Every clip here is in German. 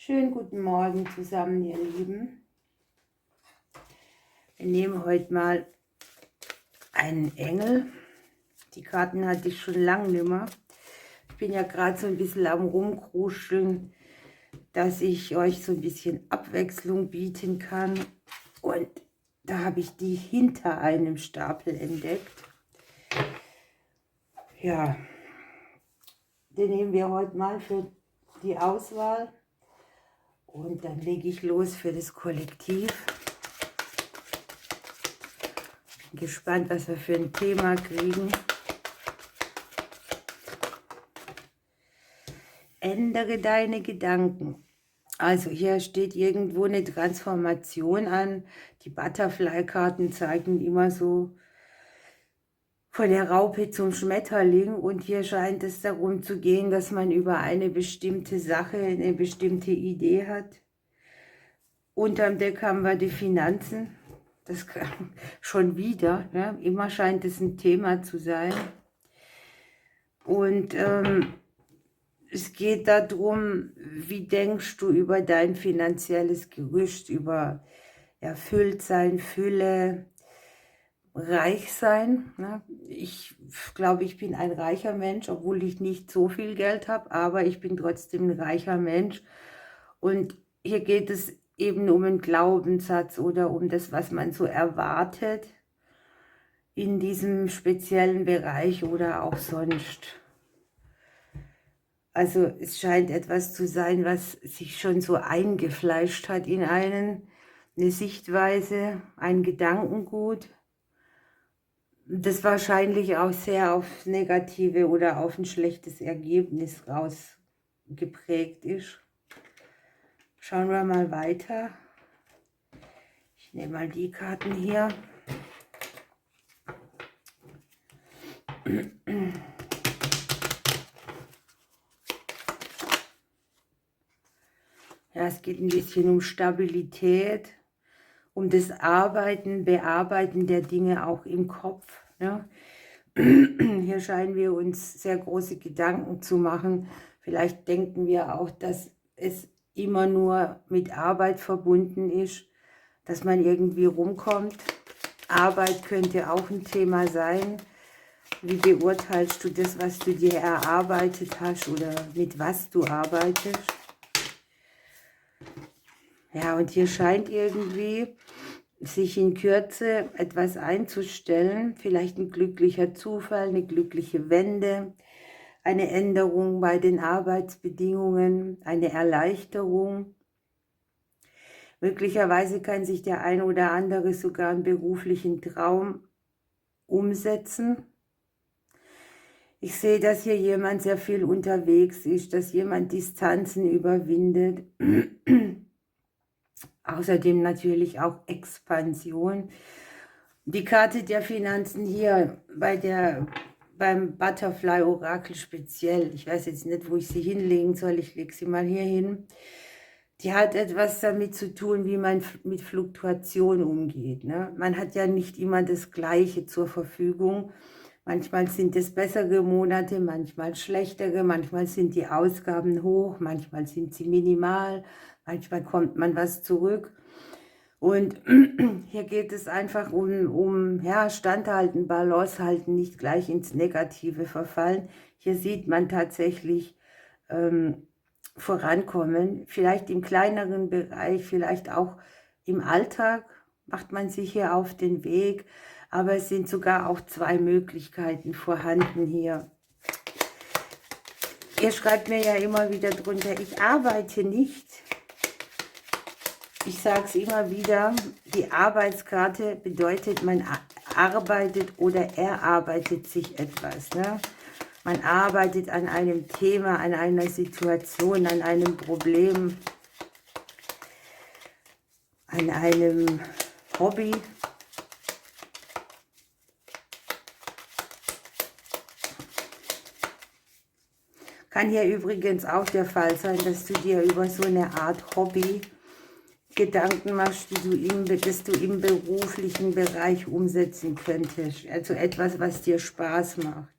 Schönen guten Morgen zusammen, ihr Lieben. Wir nehmen heute mal einen Engel. Die Karten hatte ich schon lange nicht mehr. Ich bin ja gerade so ein bisschen am Rumkruscheln, dass ich euch so ein bisschen Abwechslung bieten kann. Und da habe ich die hinter einem Stapel entdeckt. Ja, den nehmen wir heute mal für die Auswahl. Und dann lege ich los für das Kollektiv. Bin gespannt, was wir für ein Thema kriegen. Ändere deine Gedanken. Also hier steht irgendwo eine Transformation an. Die Butterfly-Karten zeigen immer so von der Raupe zum Schmetterling. Und hier scheint es darum zu gehen, dass man über eine bestimmte Sache, eine bestimmte Idee hat. Unterm Deck haben wir die Finanzen. Das kann schon wieder. Ne? Immer scheint es ein Thema zu sein. Und es geht darum, wie denkst du über dein finanzielles Gerüst, über Erfülltsein, Fülle, Reichsein. Ne? Ich glaube, ich bin ein reicher Mensch, obwohl ich nicht so viel Geld habe, aber ich bin trotzdem ein reicher Mensch. Und hier geht es eben um einen Glaubenssatz oder um das, was man so erwartet in diesem speziellen Bereich oder auch sonst. Also es scheint etwas zu sein, was sich schon so eingefleischt hat in einen, eine Sichtweise, ein Gedankengut, das wahrscheinlich auch sehr auf negative oder auf ein schlechtes Ergebnis rausgeprägt ist. Schauen wir mal weiter. Ich nehme mal die Karten hier. Ja, es geht ein bisschen um Stabilität, um das Arbeiten, Bearbeiten der Dinge auch im Kopf. Ne? Hier scheinen wir uns sehr große Gedanken zu machen. Vielleicht denken wir auch, dass es immer nur mit Arbeit verbunden ist, dass man irgendwie rumkommt. Arbeit könnte auch ein Thema sein. Wie beurteilst du das, was du dir erarbeitet hast oder mit was du arbeitest? Ja, und hier scheint irgendwie sich in Kürze etwas einzustellen, vielleicht ein glücklicher Zufall, eine glückliche Wende, eine Änderung bei den Arbeitsbedingungen, eine Erleichterung. Möglicherweise kann sich der eine oder andere sogar einen beruflichen Traum umsetzen. Ich sehe, dass hier jemand sehr viel unterwegs ist, dass jemand Distanzen überwindet. Außerdem natürlich auch Expansion. Die Karte der Finanzen hier beim Butterfly-Orakel speziell, ich weiß jetzt nicht, wo ich sie hinlegen soll, ich lege sie mal hier hin. Die hat etwas damit zu tun, wie man mit Fluktuation umgeht. Ne? Man hat ja nicht immer das Gleiche zur Verfügung. Manchmal sind es bessere Monate, manchmal schlechtere, manchmal sind die Ausgaben hoch, manchmal sind sie minimal, manchmal kommt man was zurück. Und hier geht es einfach um ja, Standhalten, Balance halten, nicht gleich ins Negative verfallen. Hier sieht man tatsächlich vorankommen, vielleicht im kleineren Bereich, vielleicht auch im Alltag macht man sich hier auf den Weg, aber es sind sogar auch zwei Möglichkeiten vorhanden hier. Ihr schreibt mir ja immer wieder drunter, ich arbeite nicht. Ich sage es immer wieder, die Arbeitskarte bedeutet, man arbeitet oder erarbeitet sich etwas. Ne? Man arbeitet an einem Thema, an einer Situation, an einem Problem, an einem Hobby. Kann hier übrigens auch der Fall sein, dass du dir über so eine Art Hobby Gedanken machst, dass du im beruflichen Bereich umsetzen könntest. Also etwas, was dir Spaß macht.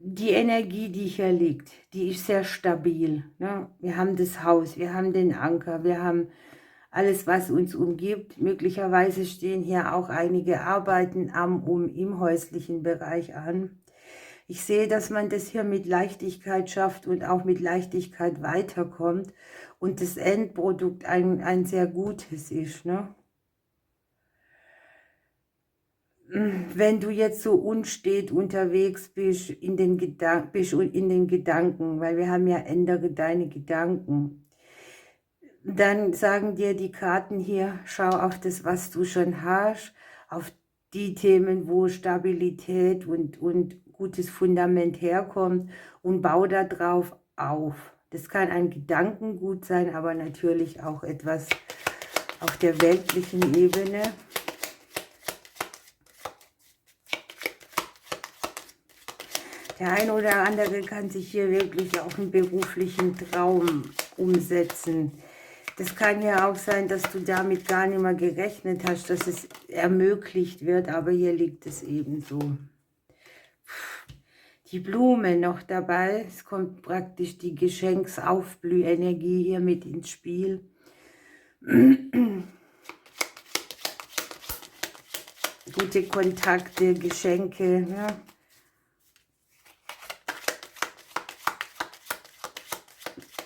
die Energie, die hier liegt, die ist sehr stabil. Ne? Wir haben das Haus, wir haben den Anker, wir haben alles, was uns umgibt. Möglicherweise stehen hier auch einige Arbeiten im häuslichen Bereich an. Ich sehe, dass man das hier mit Leichtigkeit schafft und auch mit Leichtigkeit weiterkommt und das Endprodukt ein sehr gutes ist. Ne? Wenn du jetzt so unstet unterwegs bist in den Gedanken, weil wir haben ja ändere deine Gedanken, dann sagen dir die Karten hier, schau auf das, was du schon hast, auf die Themen, wo Stabilität und gutes Fundament herkommt und bau da drauf auf. Das kann ein Gedankengut sein, aber natürlich auch etwas auf der weltlichen Ebene. Der eine oder andere kann sich hier wirklich auf einen beruflichen Traum umsetzen. Das kann ja auch sein, dass du damit gar nicht mehr gerechnet hast, dass es ermöglicht wird, aber hier liegt es eben so. Die Blume noch dabei, es kommt praktisch die Geschenksaufblühenergie hier mit ins Spiel. Gute Kontakte, Geschenke, ja.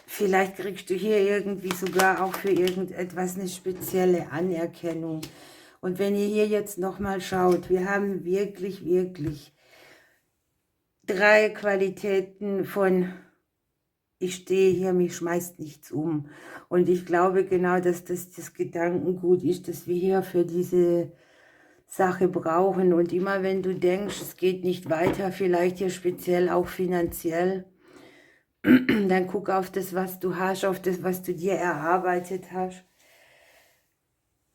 Vielleicht kriegst du hier irgendwie sogar auch für irgendetwas eine spezielle Anerkennung. Und wenn ihr hier jetzt nochmal schaut, wir haben wirklich, wirklich 3 Qualitäten von ich stehe hier, mich schmeißt nichts um. Und ich glaube genau, dass das Gedankengut ist, das wir hier für diese Sache brauchen. Und immer wenn du denkst, es geht nicht weiter, vielleicht hier speziell auch finanziell, dann guck auf das, was du hast, auf das, was du dir erarbeitet hast.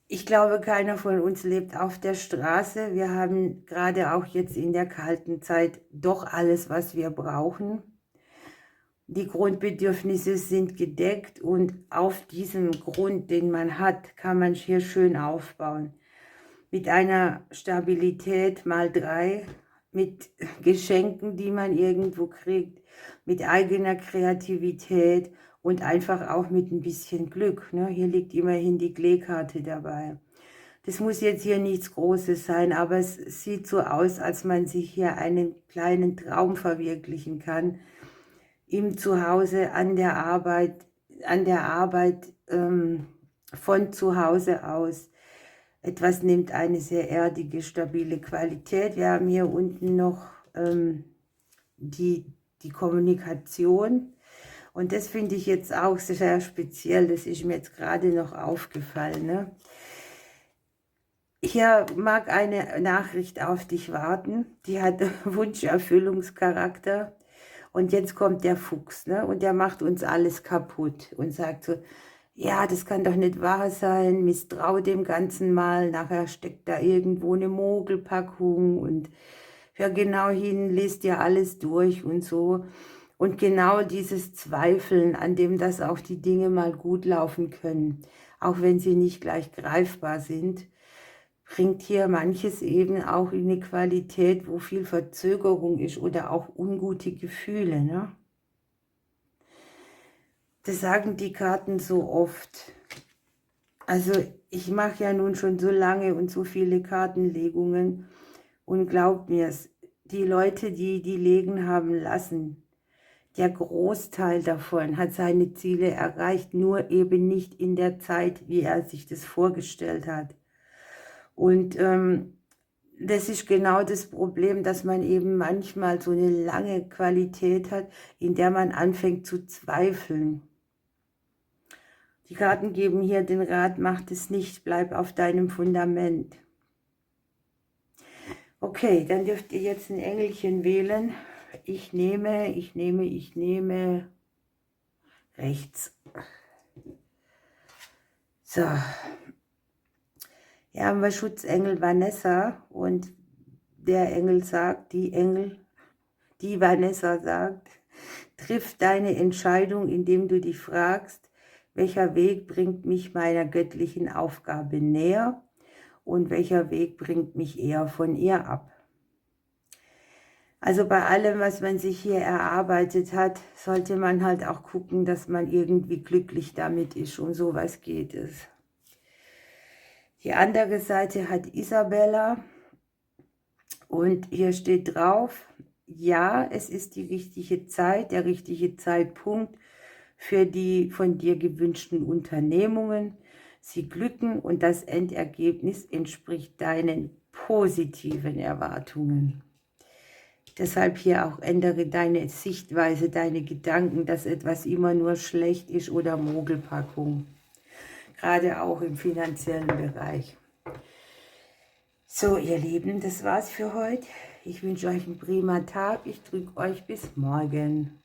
Ich glaube, keiner von uns lebt auf der Straße. Wir haben gerade auch jetzt in der kalten Zeit doch alles, was wir brauchen. Die Grundbedürfnisse sind gedeckt und auf diesem Grund, den man hat, kann man hier schön aufbauen. Mit einer Stabilität mal 3, mit Geschenken, die man irgendwo kriegt, mit eigener Kreativität und einfach auch mit ein bisschen Glück. Ne? Hier liegt immerhin die Kleekarte dabei. Das muss jetzt hier nichts Großes sein, aber es sieht so aus, als man sich hier einen kleinen Traum verwirklichen kann. Im Zuhause, an der Arbeit von zu Hause aus. Etwas nimmt eine sehr erdige, stabile Qualität. Wir haben hier unten noch die Kommunikation. Und das finde ich jetzt auch sehr speziell. Das ist mir jetzt gerade noch aufgefallen. Ne? Hier mag eine Nachricht auf dich warten. Die hat Wunscherfüllungscharakter. Und jetzt kommt der Fuchs, ne? Und der macht uns alles kaputt und sagt so, ja, das kann doch nicht wahr sein, misstrau dem Ganzen mal, nachher steckt da irgendwo eine Mogelpackung und hör genau hin, lest dir alles durch und so. Und genau dieses Zweifeln, an dem dass auch die Dinge mal gut laufen können, auch wenn sie nicht gleich greifbar sind, bringt hier manches eben auch in eine Qualität, wo viel Verzögerung ist oder auch ungute Gefühle. Ne? Das sagen die Karten so oft. Also ich mache ja nun schon so lange und so viele Kartenlegungen und glaubt mir, die Leute, die legen haben lassen, der Großteil davon hat seine Ziele erreicht, nur eben nicht in der Zeit, wie er sich das vorgestellt hat. Und das ist genau das Problem, dass man eben manchmal so eine lange Qualität hat, in der man anfängt zu zweifeln. Die Karten geben hier den Rat, mach es nicht, bleib auf deinem Fundament. Okay, dann dürft ihr jetzt ein Engelchen wählen. Ich nehme rechts. So. Hier haben wir Schutzengel Vanessa und der Engel sagt, die Vanessa sagt, triff deine Entscheidung, indem du dich fragst, welcher Weg bringt mich meiner göttlichen Aufgabe näher und welcher Weg bringt mich eher von ihr ab. Also bei allem, was man sich hier erarbeitet hat, sollte man halt auch gucken, dass man irgendwie glücklich damit ist. Um sowas geht es. Die andere Seite hat Isabella und hier steht drauf, ja, es ist die richtige Zeit, der richtige Zeitpunkt für die von dir gewünschten Unternehmungen. Sie glücken und das Endergebnis entspricht deinen positiven Erwartungen. Deshalb hier auch ändere deine Sichtweise, deine Gedanken, dass etwas immer nur schlecht ist oder Mogelpackung. Gerade auch im finanziellen Bereich. So, ihr Lieben, das war's für heute. Ich wünsche euch einen prima Tag. Ich drücke euch bis morgen.